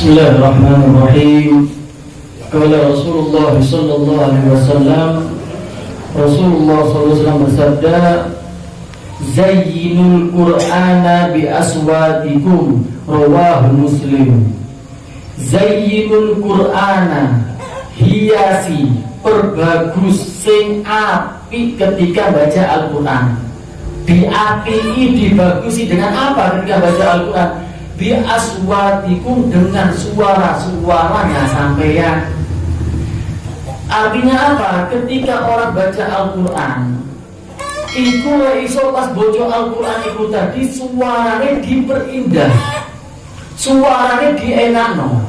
Bismillahirrahmanirrahim. Qala Rasulullah sallallahu alaihi wasallam, Rasulullah sallallahu alaihi wasallam bersabda, "Zayyinul Qur'ana bi aswatikum." Rawahu Muslim. Zayyinul Qur'ana, hiasi, perbagus sing apik ketika baca Al-Qur'an. Diapiki, dibagusi dengan apa ketika baca Al-Qur'an? Bi aswatikum, dengan suara-suaranya sampeyan. Artinya apa? Ketika orang baca Al-Qur'an, iku iso pas bojo Al-Qur'an iku tadi suarane diperindah, suarane dienakno,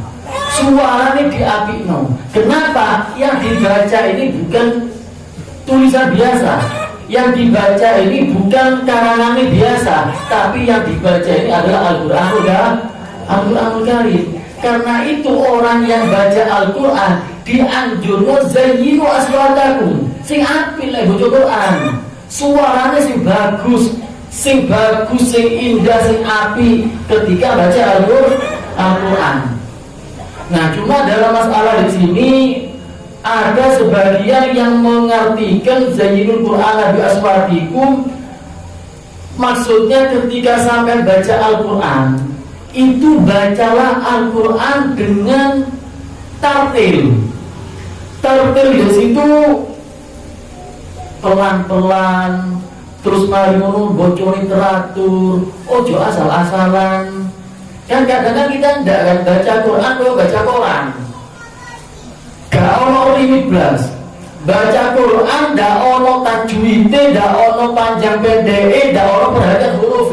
suarane diapikno. Kenapa? Yang dibaca ini bukan tulisan biasa, yang dibaca ini bukan karangannya biasa, tapi yang dibaca ini adalah Al-Qur'anul Karim. Karena itu orang yang baca Al-Qur'an dianjurno zayyinu aswatakum, sing apik lek baca Qur'an. Suaranya sing bagus, sing indah, sing apik ketika baca Al-Qur'an. Nah, cuma dalam masalah di sini ada sebagian yang mengartikan zayyinul Qur'ana bi aswatikum, maksudnya ketika sampai baca Al-Qur'an itu bacalah Al-Qur'an dengan tartil. Tartil di situ pelan-pelan, terus mari ngono bocone teratur, ojo asal-asalan. Kan kadang-kadang kita ndak kan baca Quran koyo baca koran. Gak ono limit blas. Baca Quran ndak ono tajwide, ndak ono panjang pendeke, ndak ono perhatian huruf.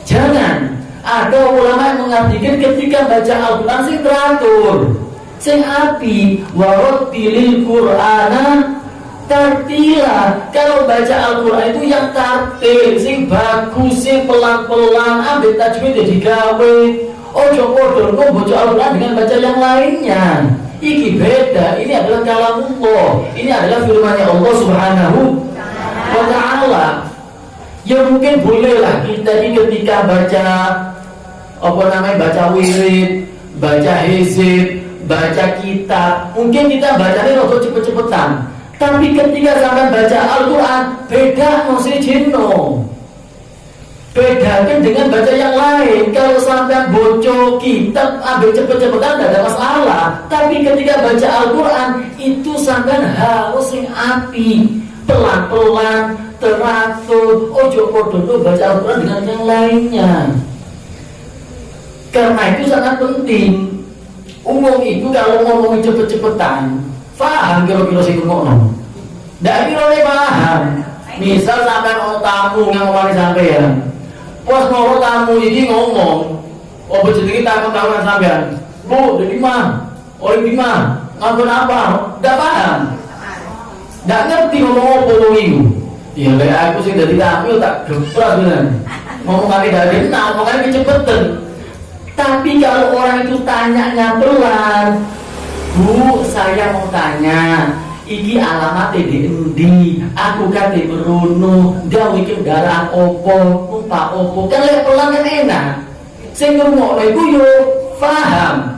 Jangan. Ada ulama yang mengartikan ketika baca Al-Qur'an sing teratur, sing api, warattilil Qur'ana tartila. Kalau baca Al-Qur'an itu yang tartil, sing bagus, sing pelan-pelan, ambil tajwid digawe. Ojo podo baca Al-Qur'an dengan baca yang lainnya. Iki beda, ini adalah kalamullah, ini adalah firman-Nya Allah Subhanahu wa ta'ala. Ya mungkin bolehlah kita ini ketika baca baca wirid, baca hizib, baca kitab, mungkin kita bacanya rada cepet-cepetan. Tapi ketika sampai baca Al-Qur'an, beda no. Bedakan dengan baca yang lain. Kalau sampai bocor kitab ambil cepet-cepetan tidak ada masalah. Tapi ketika baca Al-Qur'an itu sampai harus yang api, pelan-pelan, teratur. Ojo podo baca Al-Qur'an dengan yang lainnya. Karena itu sangat penting. Umum itu kalau ngomongin cepet-cepetan, paham kira-kira sih ngomong. Ndak kira-kira paham. Misal sampai orang tamu yang ngomongin sampean. Pas mau tamu ini ngomong, oh jenenge takon-takon sampean. Bu, dari mana? Oleh di mana? Ngapun apa? Ndak paham. Ndak ngerti ngomong apa itu. Ya lek aku sing dadi tamu tak geprak bener. Ngomongane dari ngomongane kecepeten. Tapi kalau orang itu tanyanya pelan, Bu, saya mau tanya, iki alamat di endi? Aku kate merono, gawe kendaraan opo, numpak opo. Kan lek pelan kan enak. Sing ngrungokno iku yo paham.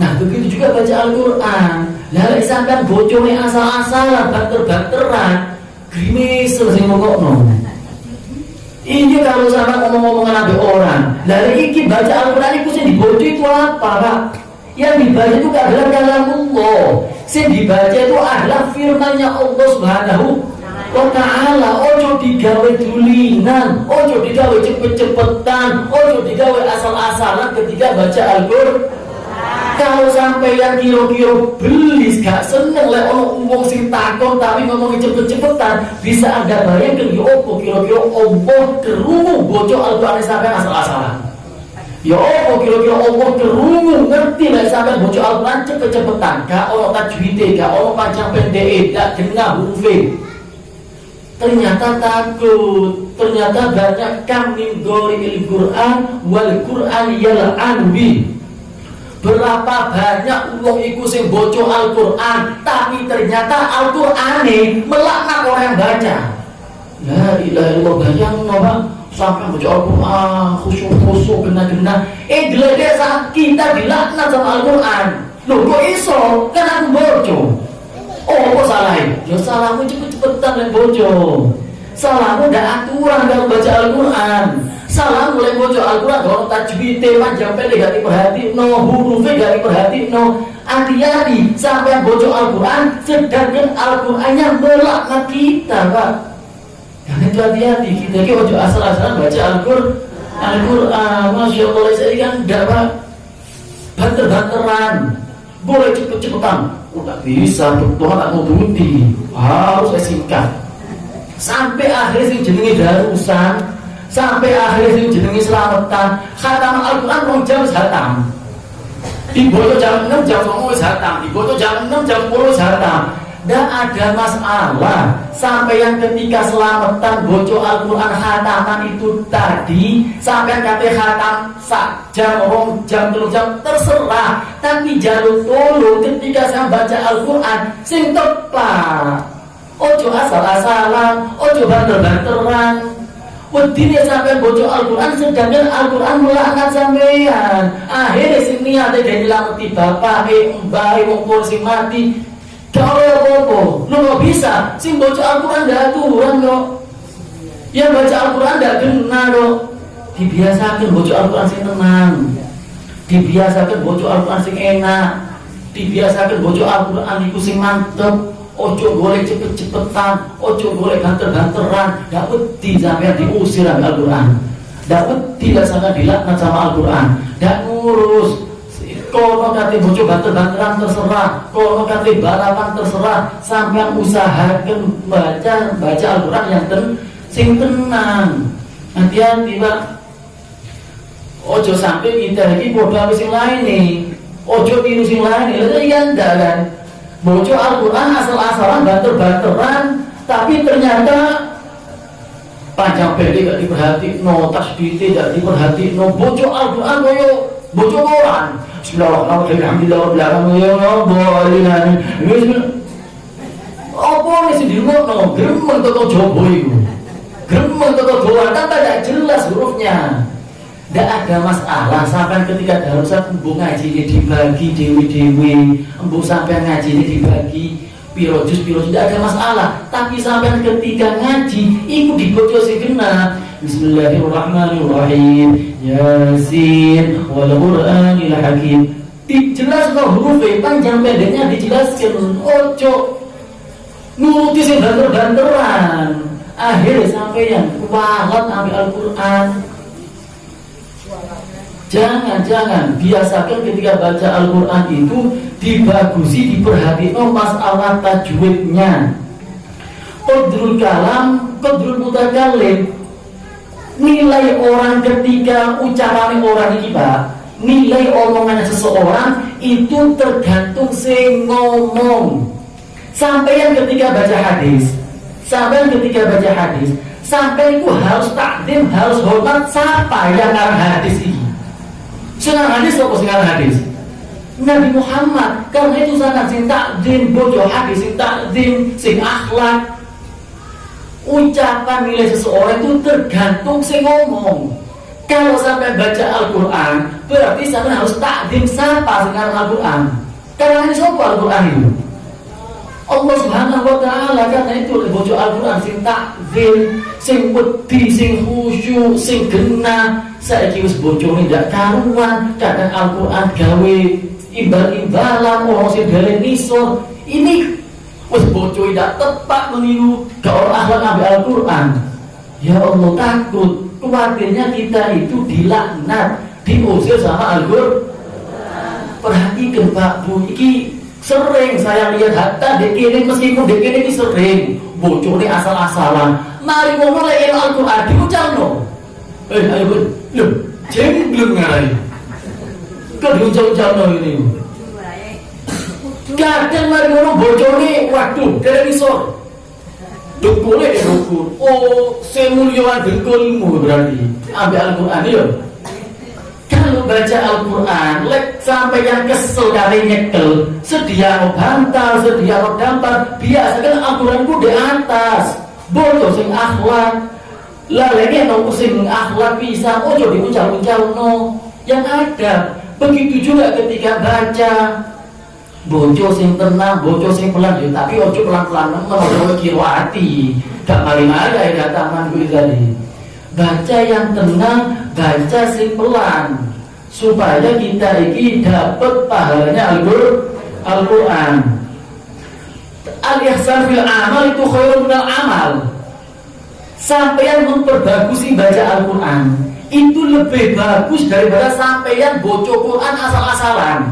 Nah, begitu juga baca Al-Qur'an. Lah lek sampean bocone asal-asalan, banter-banteran, grimis sing ngokno. Ini kalau sama ngomong-ngomongan ambil orang. Dari iki baca Al-Qur'an itu sing dibaca itu apa, Pak? Yang dibaca itu adalah kalamullah. Sing dibaca itu adalah firman-Nya Allah Subhanahu wa ta'ala. Ojo digawe dulinan, ojo digawe cepet-cepetan, ojo digawe asal-asalan ketika baca Al-Qur'an. Kalau sampai yang kira-kira belis gak seneng lek ono wong sing takon tapi ngomongin cepet-cepetan, bisa Anda bayangkan ya opo kira-kira Allah kerungu bocor Al-Qur'an sampai asal-asalan. Ya opo kira-kira Allah kerungu ngerti lek sampai bocor Al-Qur'an cepet-cepetan, gak ono tajwide, gak ono panjang pendek, gak dengar huruf. Ternyata takut, ternyata banyak kam min dhoril Qur'an wal Qur'an yal'an bi. Berapa banyak uang iku sing boco Al-Qur'an, tapi ternyata Al-Qur'an melaknat orang yang baca. La ilaha illallah, bayang Pak. sampai baca Al-Quran khusyuk kena gledek saat kita dilaknat sama Al-Quran. Loh kok iso kan aku bojo. Oh kok salah ya salahmu cepet-cepetan lek bojo. Salahmu ndak aturan kalau baca Al-Quran. Salahmu lek bojo Al-Quran kalau tajwid panjang pendek gak diperhatikno, hurufnya gak diperhatikno. Hati-hati sampai bojo Al-Quran sedangkan Al-Qurannya melaknat kita, Pak. Yang itu hati-hati, kita ini ojo asal-asalan baca Al-Quran. Masya Allah, saya kan enggak, Pak. Banter-banteran, boleh cepet-cepetan. Enggak bisa, Tuhan tak mau turuti. Harus saya singkat. Sampai akhir sing jenenge darusan, sampai akhir sing jenenge selamatan. Khatam Al-Quran rong jam khatam. Diboto jam 6 jam 9 khatam, diboto jam 6 jam 10 khatam. Dan ada masalah sampai yang ketika selamatan bojo Al-Quran khataman itu tadi sampai kata khatam sak jam, jam 3 jam terserah, tapi jalur tolong ketika saya baca Al-Quran sing tepat. Ojo asal-asalan, ojo banter-banteran. Wedine sampai bojo Al-Quran sedangkan Al-Quran melaknat sampean. Akhirnya sing niate dene nyelamet'i bapake, mbahe wong sing mati. Kalau apa-apa, lu gak bisa. Sing baca Al-Quran gak aturan kok. Yang baca Al-Quran gak kena kok. Dibiasakan baca Al-Quran sing tenang, dibiasakan baca Al-Quran sing enak, dibiasakan baca Al-Quran iku sing mantep. Ojo boleh cepet-cepetan, ojo boleh banter-banteran. Gak wedi sampai diusir sama Al-Quran, gak wedi lah sampai dilaknat sama Al-Quran. Gak ngurus. Kono kate bojo banter-banteran terserah, kono kate balapan terserah, sampean usahakan baca Al-Quran yang sing tenang. Hati-hati, Pak. Ojo sampai kita lagi bodoh sing lain nih. Ojo tiru sing lain nih. Lha iya ndak kan? Bojo Al-Quran asal-asalan banter-banteran, tapi ternyata panjang pendek gak diperhatikno, tasbih gak diperhatikno. Bojo Al-Quran koyo bojo koran. Bismillahirrahmanirrahim. Apa nih sih dirungokno? Gremeng toto jobo iku. Gremeng toto doan tanpa tidak jelas hurufnya. Tidak ada masalah sampai ketika darurat embu ngaji ini dibagi dewi-dewi, embu sampai ngaji ini dibagi piro juz tidak ada masalah. Tapi sampai ketika ngaji iku dibaca sing genah. Bismillahirrahmanirrahim. Yasin wal Qur'anil Hakim. Dijelaskan hurufnya panjang pendeknya dijelaskan. Ojo nuruti sing banter-banteran. Akhirnya sampai yang kualat ambil Al-Quran. Jangan biasakan ketika baca Al-Quran itu dibagusi, diperhatikan masalah tajwidnya. Qadrul kalam, qadrul mutakallim. Nilai orang ketika ucapan orang ini, Pak, nilai omongannya seseorang itu tergantung sing ngomong. Sampai yang ketika baca hadis, sampai itu harus takdim, harus hormat siapa yang ngarang hadis ini. Senang hadis apa sing ngarang hadis? Nabi Muhammad. Karena itu sangat sing takdim bojo hadis, sing takdim, sing akhlak. Ucapan nilai seseorang itu tergantung sing ngomong. Kalau sampai baca Al-Quran, berarti sampai harus takdim siapa sing ngarang Al-Quran. Karena ini siapa Al-Quran itu? Allah Subhanahu wa ta'ala. Karena itu bojo Al-Quran sing takdim, sing wedi, sing khusyuk, sing genah. Saiki wis bojone ndak karuan, kadang Al-Quran gawe imbal-imbalan, orang sing dale nisor. Ini wis bojo ndak tepat meniru gak ora akhlak ambil Al-Quran. Ya Allah, takut khawatirnya kita itu dilaknat, diusir sama Al-Quran. Perhatikan Pak Bu, iki sering saya lihat hatta dek ini, meskipun dek ini sering bojone asal-asalan. Mari ngomong lagi Al-Quran diucapno. Ayo Bu, loh, jeng belum ngarai. Kok diucap-ucapno ini? Kadang mari ngomong bojone, waduh, televisor. Dengkulnya dengkul. Oh, semuliaan dengkulmu berarti. Ambil Al-Quran ya. Kalau baca Al-Quran, sampai yang kesel kali nyekel, sedia bantal, sedia dampar, biasakan Al-Quran itu di atas. Bodoh sing akhlak. Lah lagi no sing akhlak bisa ojo diuncal-uncal no. Yang ada begitu juga ketika baca bojo sing tenang, bojo sing pelan ya, tapi ojo pelan-pelan ngono kiroati. Gak mari-mari ya taman kuwi tadi. Baca yang tenang, baca sing pelan supaya kita ini dapat pahalanya Al-Qur'an. Al-ihsan fil amal itu khairun minal amal. Sampeyan memperbagusi baca Al-Quran itu lebih bagus daripada sampeyan boco Quran asal-asalan.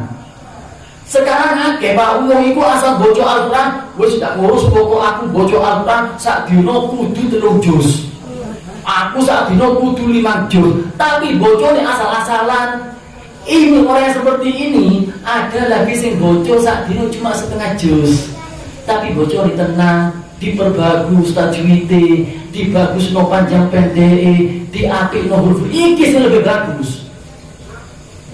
Sekarang akeh Pak wong iku asal boco Al-Quran wis gak ngurus, pokok aku boco Al-Quran sak dina kudu 3 juz. Aku sak dina kudu 5 juz. Tapi bocone asal-asalan. Ini orang yang seperti ini ada lagi sing boco sak dina cuma setengah juz. Tapi bocor tenang, diperbagus tajwide, dibagus no panjang pendek, diapik no huruf. Iki sih lebih bagus.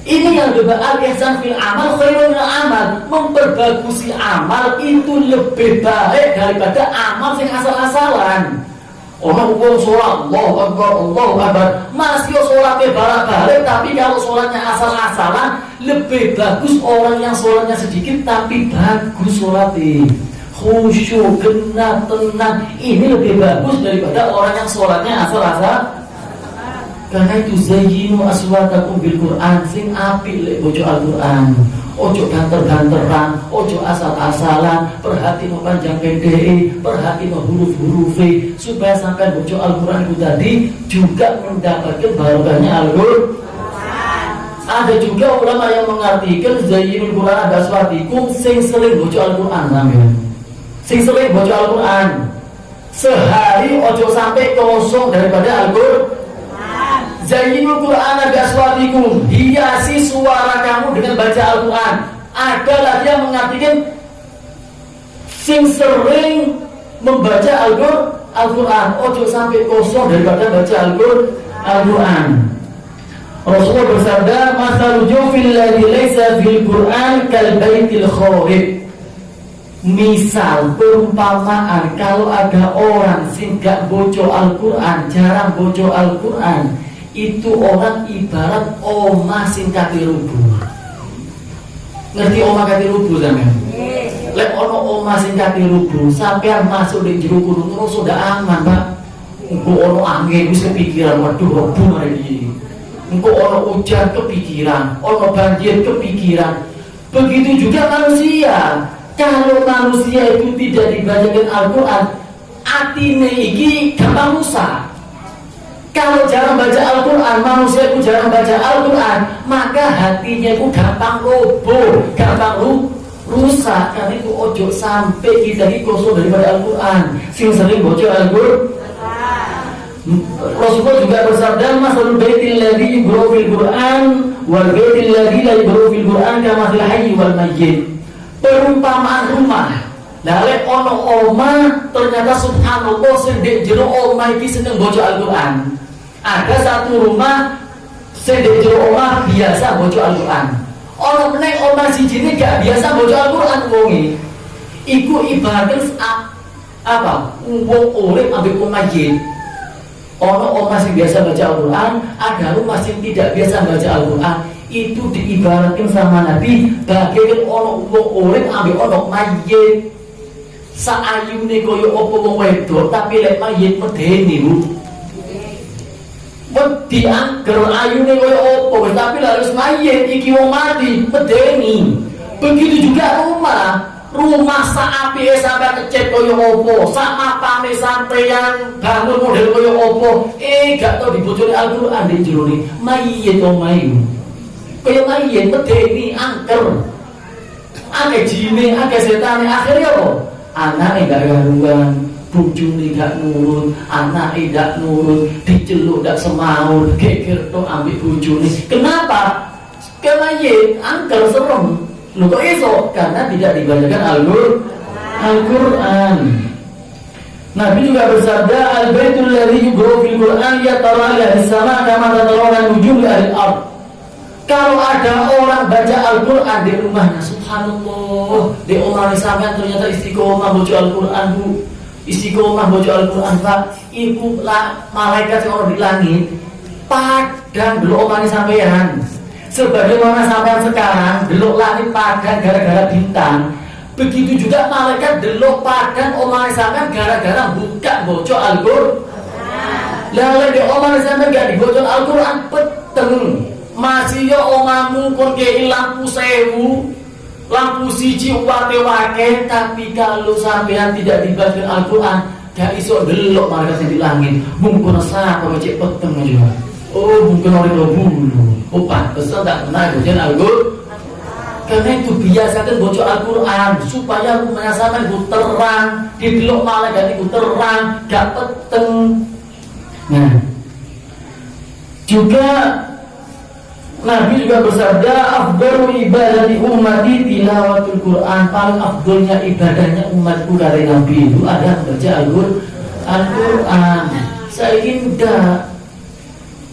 Ini yang lebih al-ihsan fil amal khairun minal amal. Memperbagusi amal itu lebih baik daripada amal yang asal-asalan. Orang wong sholat Allahu Akbar masih sholatnya balik-balik, tapi kalau sholatnya asal-asalan lebih bagus orang yang sholatnya sedikit tapi bagus sholatnya, khusyuk, kena, tenang. Ini lebih bagus daripada orang yang sholatnya asal-asal. Karena itu zayyinu aswatakum bil Quran, sing apik lek bojo Al-Quran. Ojo banter-banteran, ojo asal-asalan, perhati no panjang pendek, perhati no huruf-hurufnya, supaya sampai bojo Al-Quran itu tadi juga mendapatkan barokahnya Al-Quran. Ada juga ulama yang mengartikan zayyinul Quran aswatikum, sing sering bojo Al-Quran namanya. Sing sering baca Al-Quran sehari ojo sampai kosong daripada Al-Quran. Zayyinul Quran biaswatikum, hiasi suara kamu dengan baca Al-Quran. Ada lagi yang mengartikan sing sering membaca Al-Quran ojo sampai kosong daripada baca Al-Quran. Rasulullah bersabda, masalul jufil ladzi laisa fil Quran kal baitil kharib. Misal perumpamaan kalau ada orang sing gak boco Al-Quran, jarang boco Al-Quran, itu orang ibarat omah sing kate rubuh. Ngerti omah kate rubuh sampean? Lek ono omah sing kate rubuh, sampean masuk di jero kono terus sudah aman, Pak. Engko ono angin wis kepikiran, waduh rubuh mari iki. Engko ono hujan kepikiran, ono banjir kepikiran. Begitu juga manusia. Kalau manusia itu tidak dibacakan Al-Quran, atine iki gampang rusak. Kalau jarang baca Al-Quran, manusia itu jarang baca Al-Quran, maka hatinya itu gampang roboh, gampang rusak. Karena itu ojo sampai kita ini kosong daripada Al-Quran. Sing sering baca Al-Quran. Rasulullah juga bersabda, masalul baitil ladzi yuqra'u fil Quran wal baitil ladzi la yuqra'u fil Quran kamathil hayy wal mayyit. Perumpamaan rumah. Lah lek ono omah ternyata subhanallah sing ndek jero omah iki seneng baca Al-Quran. Ada satu rumah sing ndek jero omah biasa baca Al-Quran. Ono meneh omah sijine gak biasa baca Al-Quran wonge. Iku ibaratnya apa? Wong urip ambek omah yen. Ono omah sing biasa baca Al-Quran, ada rumah sing tidak biasa baca Al-Quran. Itu diibaratkan sama Nabi bagaikan ono wong urip ambek ono mayit. Saayune koyo apa wong wedok tapi lek mayit medeni Bu. Wedi angger ayune koyo apa tapi harus mayit iki wong mati medeni. Begitu juga rumah saapike sampai kecet koyo apa, sak mapane sampeyan bangun model koyo apa, gak tau dibocori Al-Quran di jero ni mayit omahe. Kaya mayit medeni angker, akeh jine, akeh setane, akhirnya apa? Anake gak garungan, bojone gak nurut, anake gak nurut, diceluk gak semaur, geger tok ambek bojone. Kenapa? Kaya mayit angker serem. Lho kok iso? Karena tidak dibacakan Al-Quran. Nabi juga bersabda, al-baitul ladzi yuqra'u fil Quran yatara ila as-sama' kama tatarawna nujum ila al-ard. Kalau ada orang baca Al-Quran di rumahnya, subhanallah, di rumah sampean ternyata istiqomah baca Al-Quran Bu. istiqomah baca Al-Qur'an Pak, iku malaikat sing ana di langit padang delok omane sampean. Sebagaimana sampean sekarang delok langit padang gara-gara bintang, begitu juga malaikat delok padang omane sampean gara-gara buka baca Al-Qur'an. Lah di omane sampean gak dibaca Al-Qur'an peteng. Masih ya omamu kon kei lampu 1000, lampu siji uwate wake, tapi kalau sampean tidak dibaca Al-Qur'an gak iso delok malaikat sing di langit. Mungkin sapa cek peteng aja. Oh, mungkin orang bulu. Oh, pantesan tak pernah baca Al-Qur'an. Karena itu biasakan baca Al-Qur'an supaya rumahnya sampean itu terang, didelok malaikat itu terang, gak peteng. Nah, juga Nabi juga bersabda, afdalu ibadati ummati tilawatul Qur'an. Paling afdolnya ibadahnya umatku dari Nabi itu ada membaca Al-Qur'an. Saya ingin udah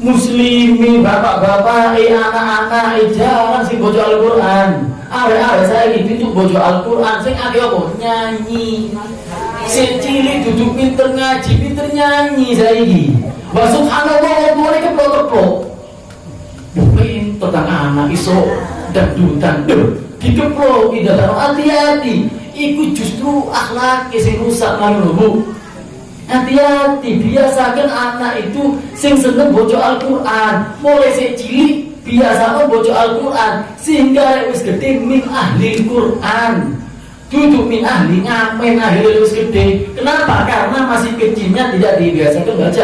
muslimi, bapak-bapak, anak-anak, jarang sih baca Al-Qur'an. Are saya ingin itu baca Al-Qur'an. Sing akeh apa? Nyanyi. Sing cilik duduk pinter ngaji, pinter nyanyi saya ingin. Wa subhanallah, boleh keplok-keplok. Bukan tentang anak iso dangdutan dikeplok tidak hati-hati. Iku justru akhlak sing rusak malu Bu. Hati-hati, biasakan anak itu sing seneng baca Al-Qur'an. Mulai sing cilik biasa baca Al-Qur'an sehingga wis gede min ahli Qur'an. Duduk min ahli ngamen ahli wis gede. Kenapa? Karena masih kecilnya tidak dibiasakan baca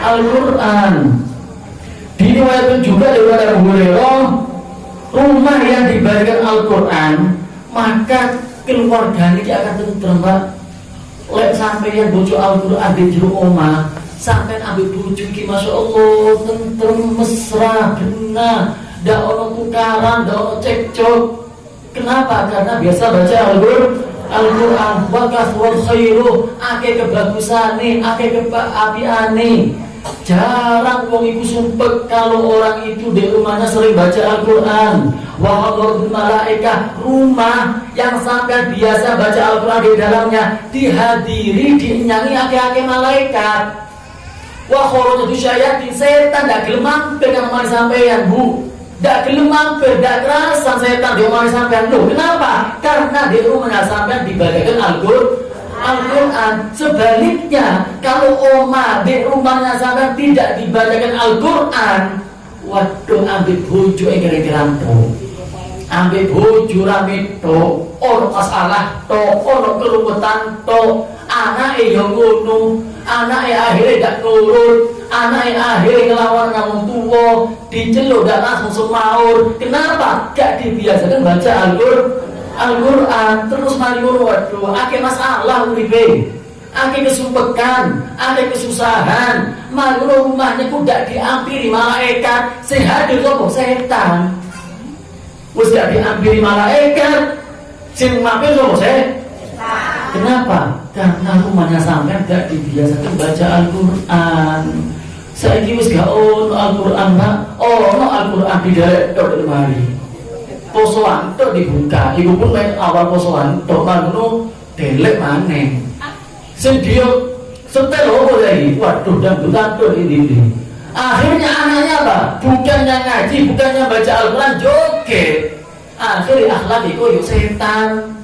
Al-Qur'an. Diriwayatkan juga dari Abu Hurairah, rumah yang dibacakan Al-Qur'an maka keluarganya akan tentrem Pak. Lek sampeyan baca Al-Qur'an di jero omah, sampeyan ambek bojo iki masyaallah tentrem mesra benar, ndak ono tukaran, ndak ono cekcok. Kenapa? Karena biasa baca Al-Qur'an wa kaswal khairu, akeh kebagusane, akeh keapiane. Jarang wong iku sumpek kalau orang itu di rumahnya sering baca Al-Qur'an. Wa hadaratul malaikah, rumah yang sampai biasa baca Al-Qur'an di dalamnya dihadiri, dinyanyi akeh-akeh malaikat. Wa kharajatus syayatin, setan dak gelem mampir nang omah sampeyan Bu. Dak gelem mampir, dak kerasan setan di omah sampeyan. Loh, kenapa? Karena di rumahnya sampeyan dibacakan Al-Qur'an. Sebaliknya, kalau oma di rumahnya sampean tidak dibacakan Al-Qur'an, waduh ambil bojo yang kira-kira ambil bojo rame to, ono masalah to, ono keruwetan to, anake yo ngono, anake akhirnya gak nurut, anake akhirnya ngelawan ngomong tuwa, diceluk gak langsung semaur. Kenapa? Gak dibiasakan baca Al-Qur'an. Terus mari waduh akeh masalah uripe, akeh kesumpekan, akeh kesusahan. Mari rumahnya ku gak diampiri malaikat, sing hadir kok setan. Wis gak diampiri malaikat, sing mampir kok setan. Kenapa? Karena rumahnya sampean gak dibiasakan baca Al-Qur'an. Saiki wis gak ono Al-Qur'an, Pak. Ono Al-Qur'an di daerah lemari. Posoan tok dibuka, iku pun mek awal posoan tok mangno delek maneh. Sing dia setel opo lagi? Waduh, dangdutan tok ini. Akhirnya anaknya apa? Bukannya ngaji, bukannya baca Al-Qur'an, joget. Akhirnya akhlak iku yo setan.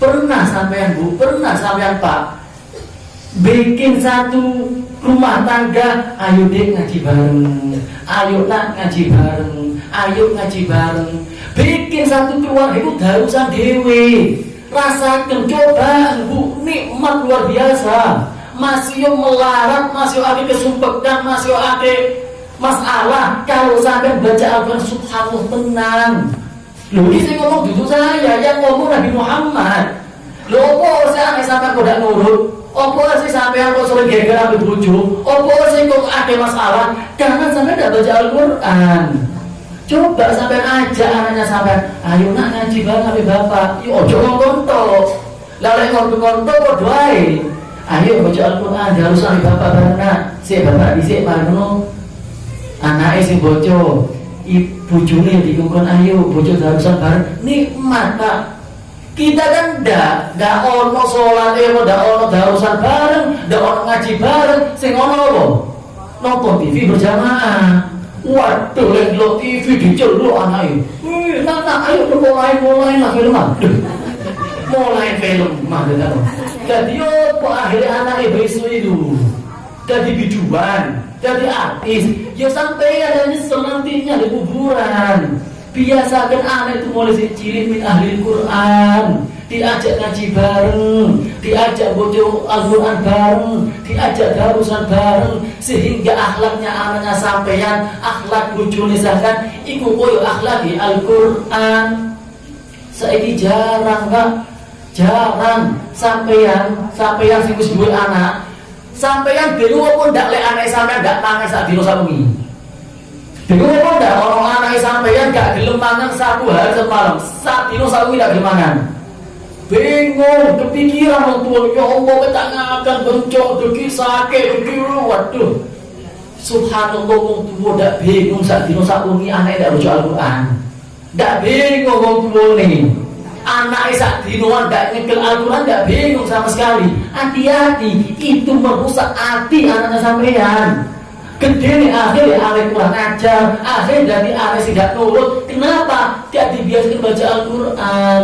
Pernah sampean Bu, pernah sampean Pak bikin satu rumah tangga, ayo Dek ngaji bareng, ayo Nak ngaji bareng, ayo ngaji bareng. Bikin satu keluarga itu darusan dewe. Rasakan, coba Bu, nikmat luar biasa. Masih melarat, masih ada kesumpekan, masih ada masalah. Kalau sampai baca Al-Qur'an, subhanallah tenang. Loh, ini saya ngomong duduk saya, yang ngomong Nabi Muhammad. Loh, apa saya sampai kok tidak nurut? Apa sih sampai kok sering geger ambil bojo? Apa sih kok ada masalah? Karena sampai tidak baca Al-Qur'an. Coba sampai ajak anaknya sampai, ayo Nak ngaji bareng sampai bapak. Yuk ojo ngomong-ngomong. Lalu ngomong-ngomong podo ae. Ayo baca Al-Qur'an harus sampai bapak bareng Nak. Si bapak dhisik marno. Anake sing bojo, bojone dikongkon ayo bojo harusan bareng. Nikmat Pak. Kita kan ndak ono sholat ndak ono darusan bareng, ndak ono ngaji bareng, sing ono apa? Nonton TV berjamaah. Waduh, lek lo TV diceluk anake. Nak ayo mulai lah film. Mulai film maksudnya. Jadi apa akhirnya anake besok itu? Jadi biduan, jadi artis. Ya sampai ada nyesel nantinya di kuburan. Biasakan anak itu mulai cilik min ahli Quran, diajak ngaji bareng, diajak baca Al-Quran bareng, diajak darusan bareng, sehingga akhlaknya anaknya sampeyan, akhlak bojone misalkan iku koyo akhlaki Al-Quran. Saiki jarang Kak, jarang sampeyan sing wis duwe anak, sampeyan bingung apa ndak lek anak sampeyan ndak mangan sak dina sak wengi. Bingung apa ndak orang anak sampeyan gak gelem mangan satu hari semalam, sak dino sak wingi gak gelem mangan. Bingung, kepikiran wong tuwa, ya Allah ketangakan bencok deki sakit deki waduh. Subhanallah wong tuwa ndak bingung sak dino sak wingi anake ndak baca Al-Qur'an. Ndak bingung wong tuwane. Anake sak dinoan ndak nyekel Al-Qur'an ndak bingung sama sekali. Hati-hati, itu merusak hati anaknya sampeyan. Gede nih akhirnya awet kurang ajar, akhirnya jadi awet tidak nurut. Kenapa? Tidak dibiasakan baca Al-Quran.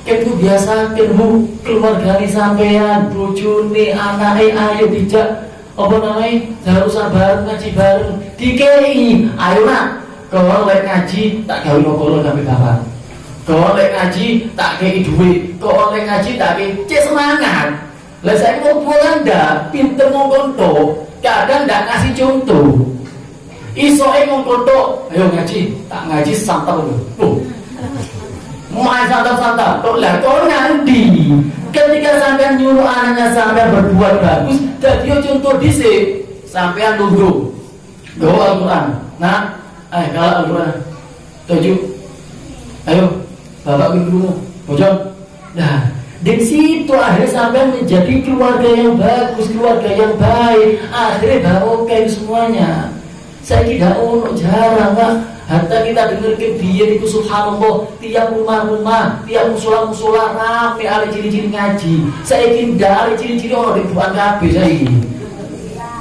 Itu biasa ketemu keluarga nih sampean, bojone, anaknya, ayo dijak apa namanya, darusan bareng, ngaji bareng. Dikei, ayo nak, kalau lek ngaji tak gawe nokolo sampai bapak. Kalau lek ngaji tak kei duit, kalau lek ngaji tak kei semangat. Lah saya mau pulang dah, pinter ngomong tok. Kadang ndak ngasih contoh. Isoke ngomong tok, ayo ngaji, tak ngaji santai lho. Main santai-santai, kok lah kok nanti ketika sampean nyuruh anaknya sampean berbuat bagus, jadi contoh dhisik, sampean nunggu. Bawa Al-Qur'an. Nah, kalau Al-Qur'an. Tujuh. Ayo, Bapak guru, bojong. Nah, dari situ akhirnya sampai menjadi keluarga yang bagus, keluarga yang baik. Akhirnya barokah semuanya. Saya tidak jarang Pak. Hatta kita dengar kebiyen itu subhanallah, tiap rumah-rumah, tiap musola-musola rame ada ciri-ciri ngaji. Saya tidak ada ciri-ciri orang ribuan kabeh saiki.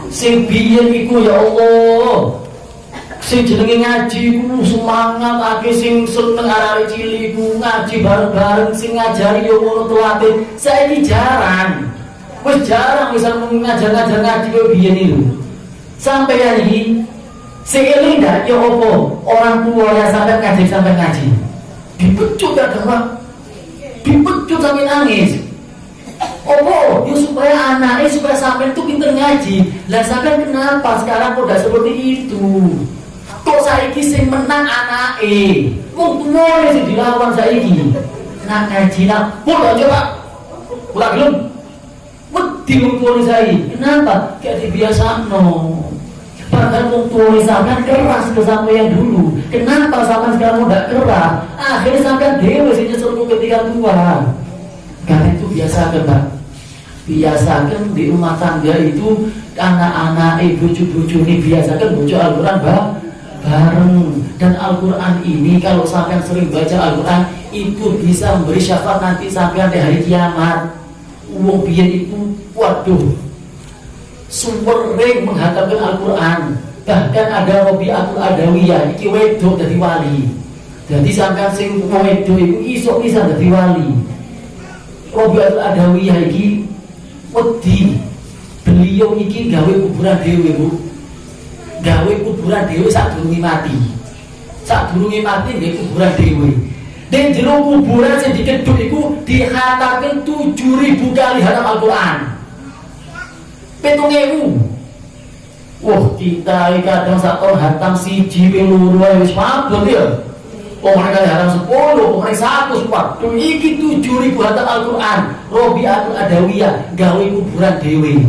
Sing biyen iku ya Allah. Sing jenenge ngaji ku semangat akeh sing seneng arek cilik ku ngaji bareng-bareng sing ngajari yo ngono telate. Saiki jarang. Wis jarang bisa ngajar-ngajar ngaji koyo biyen iki. Sampeyan iki sing eling ndak yo opo? Orang tua yang sampai ngaji. Dipecut kadang Pak. Dipecut sampai nangis. Opo? Yo supaya anaknya supaya sampai itu pinter ngaji. Lah sampean kenapa sekarang kok gak seperti itu? Kok saiki sing menang anake, wong tuwane sing dilawan saiki. Nak ngaji nak, pula coba. Pula gelem. Wedi wong tuwane saiki. Kenapa? Kayak dibiasakno. Padahal wong tuwane sampean keras ke sampeyan dulu. Kenapa sampean sekarang udah keras? Akhirnya sampean dhewe sing nyesel ketika tua. Karena itu biasakan, Pak. Biasakan di rumah tangga itu anak-anak bojo-bojo ini biasakan baca Al-Qur'an bareng. Dan Al-Quran ini kalau sampai sering baca Al-Quran itu bisa memberi syafaat nanti sampai di hari kiamat. Wong biyen itu waduh sering menghantamkan Al-Quran. Bahkan ada Rabi'atul Adawiyah iki wedok dadi wali. Jadi sampai sing wedok itu iso bisa dadi wali. Rabi'atul Adawiyah iki wedi beliau iki gawe kuburan dhewe Bu. Gawe kuburan dhewe sadurunge mati. Sadurunge mati nggih kuburan dhewe. Den jero kuburan sing dikedhuk iku dihataken 7.000 kali hatam Al-Qur'an. 7.000. Wah, kita kadang sak tahun hatam siji ping loro wis mabur ya. Pokoknya kali hatam 10, pokoknya 100 waduh iki 7.000 hatam Al-Qur'an. Rabi'atul Adawiyah gawe kuburan dhewe.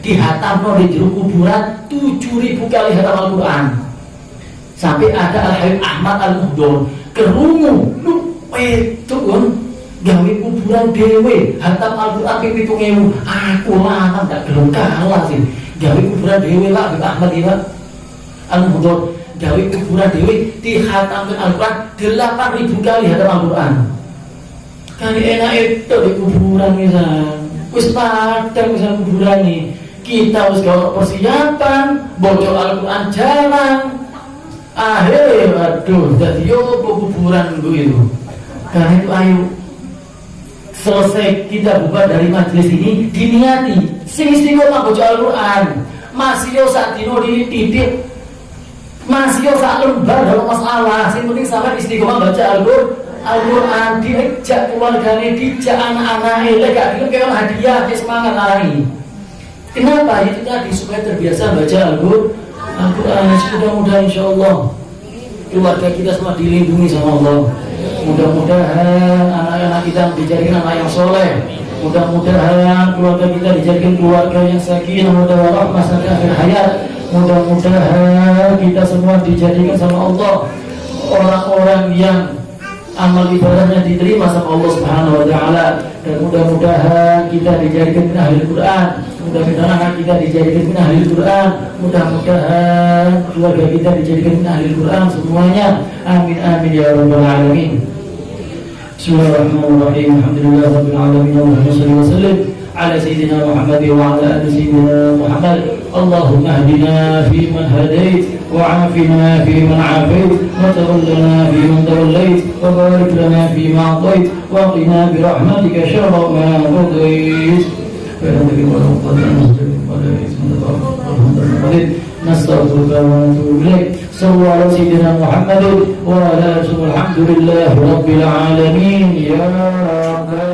Dihatamno di jero kuburan 7.000 kali hatam Al-Qur'an. Sampai ada Al-Habib Ahmad Al-Muhdon kerungu lu itu kan gawe kuburan dhewe hatam Al-Qur'an ping 7.000. Aku lanang gak gelem kalah sih. Gawe kuburan dhewe lah Habib Ahmad iki Al-Muhdon gawe kuburan dhewe dihatamkan Al-Qur'an 8.000 kali hatam Al-Qur'an. Kali enak itu di kuburan misal, wis padang misal kuburan nih, kita harus gawe persiapan, bocor Al-Quran jarang, aduh, jadi yo kuburan itu. Karena itu ayo selesai kita bubar dari majelis ini diniati, sing istiqomah bocor Al-Quran, masih yo sak dino dididik, masih yo sak lembar dalam masalah, sing penting sampai istiqomah baca Al-Quran, diajak keluarganya, diajak anak-anaknya, gak bilang kayak hadiah, kayak semangat lari. Kenapa? Itu tadi supaya terbiasa baca Al-Quran. Mudah-mudahan insya Allah keluarga kita semua dilindungi sama Allah. Mudah-mudahan anak-anak kita dijadikan anak yang soleh. Mudah-mudahan keluarga kita dijadikan keluarga yang sakinah, warahmah sampai akhir hayat. Mudah-mudahan kita semua dijadikan sama Allah orang-orang yang amal ibadahnya diterima sama Allah Subhanahu wa taala, dan mudah-mudahan kita dijadikan min ahli Quran, mudah-mudahan kita dijadikan min ahli Quran, mudah-mudahan keluarga kita dijadikan min ahli Quran semuanya, amin amin ya rabbal alamin. Bismillahirrahmanirrahim. Alhamdulillahirabbil alamin. Allahumma shalli wa sallim ala sayyidina Muhammad wa ala ali sayyidina Muhammad. Allahumma ihdina fi man hadait وعافنا فيمن عافيت وتولنا فيمن توليت وبارك لنا فيما أعطيت وقنا برحمتك شر ما قضيت نستغفرك ونتوب إليك. صلوا على سيدنا محمد وعلى آله. الحمد لله رب العالمين يا رب.